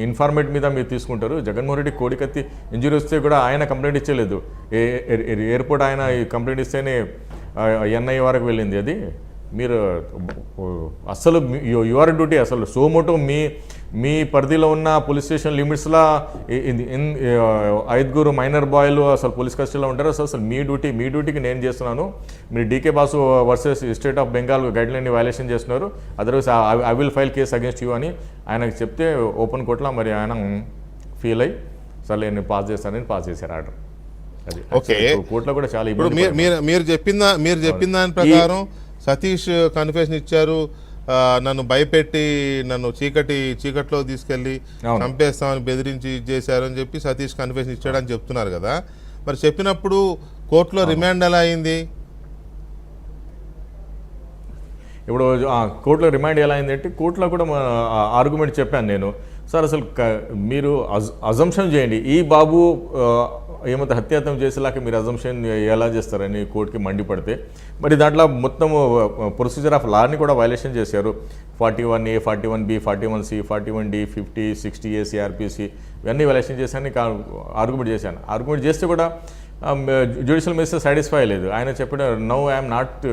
ఇన్ఫార్మేట్ మీద మీరు తీసుకుంటారు. జగన్మోహన్ రెడ్డి కోడికత్తి ఇంజరీ వస్తే కూడా ఆయన కంప్లైంట్ ఇచ్చేయలేదు. ఎయిర్పోర్ట్ ఆయన కంప్లైంట్ ఇస్తేనే ఎన్ఐ వరకు వెళ్ళింది. అది మీరు అసలు యువర్ డ్యూటీ అసలు సోమోటో మీ పరిధిలో ఉన్న పోలీస్ స్టేషన్ లిమిట్స్లో 5 మైనర్ బాయ్లు అసలు పోలీస్ కస్టడీలో ఉంటారు. అసలు మీ డ్యూటీకి నేను చేస్తున్నాను. మీరు DK Basu versus state of Bengal గైడ్లైన్ని వైలేషన్ చేస్తున్నారు. Otherwise I will file case against you అని ఆయనకు చెప్తే ఓపెన్ కోర్టులో మరి ఆయన ఫీల్ అయ్యి సరే నేను పాస్ చేశారు ఆర్డర్. అది ఓకే, కోర్టులో కూడా చాలా ఇప్పుడు మీరు చెప్పిన దాని ప్రకారం సతీష్ కన్ఫెషన్ ఇచ్చారు, నన్ను భయపెట్టి నన్ను చీకట్లో తీసుకెళ్లి చంపేస్తామని బెదిరించి చేశారు అని చెప్పి సతీష్ కన్ఫెషన్ ఇచ్చాడని చెప్తున్నారు కదా. మరి చెప్పినప్పుడు కోర్టులో రిమాండ్ ఎలా అయింది? ఇప్పుడు కోర్టులో రిమాండ్ ఎలా అయిందంటే కోర్టులో కూడా ఆర్గ్యుమెంట్ చెప్పాను నేను. సార్ అసలు మీరు అజంప్షన్ చేయండి, ఈ బాబు ఏమైతే హత్యాయత్నం చేసేలాగా మీరు అజంప్షన్ ఎలా చేస్తారని కోర్టుకి మండిపడితే మరి దాంట్లో మొత్తం ప్రొసీజర్ ఆఫ్ లాని కూడా వైలేషన్ చేశారు. 41A, 41B, 41C, 41D, 50, 60A, CRPC ఇవన్నీ వైలేషన్ చేశాను. ఆర్గ్యుమెంట్ చేశాను. ఆర్గ్యుమెంట్ చేస్తే కూడా జ్యుడిషియల్ మేజిస్ట్రేట్ సాటిస్ఫై లేదు. ఆయన చెప్పాడు నౌ ఐఎమ్ నాట్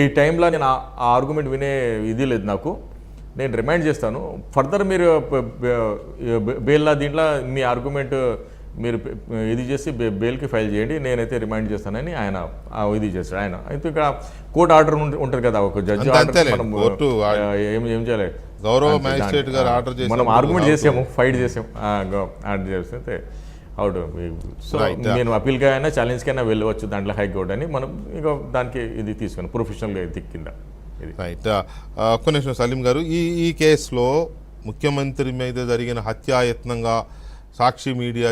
ఈ టైంలో నేను ఆ ఆర్గ్యుమెంట్ వినే ఇది లేదు నాకు, నేను రిమైండ్ చేస్తాను. ఫర్దర్ మీరు బెయిల్లా దీంట్లో మీ ఆర్గ్యుమెంట్ మీరు ఇది చేసి బెయిల్కి ఫైల్ చేయండి, నేనైతే రిమైండ్ చేస్తానని ఆయన ఇది చేస్తాడు. ఆయన అయితే ఇక్కడ కోర్టు ఆర్డర్ ఉంటుంది కదా, ఒక జడ్జి ఆర్డర్ మనం ఏం చేయాలి, గౌరవ మ్యాజిస్ట్రేట్ గారు ఆర్డర్ చేసి మనం ఆర్గ్యుమెంట్ చేసాము, ఫైట్ చేసాము, ఆర్డర్ చేస్తే అవుట్. సో నేను అప్పీల్గా అయినా ఛాలెంజ్కైనా వెళ్ళవచ్చు దాంట్లో హైకోర్టు అని మనం ఇక దానికి ఇది తీసుకున్నాం ప్రొఫెషనల్గా ఇది కింద. రైట్, ఒక్క నిమిషం సలీం గారు, ఈ కేసులో ముఖ్యమంత్రి మీద జరిగిన హత్యాయత్నంగా సాక్షి మీడియా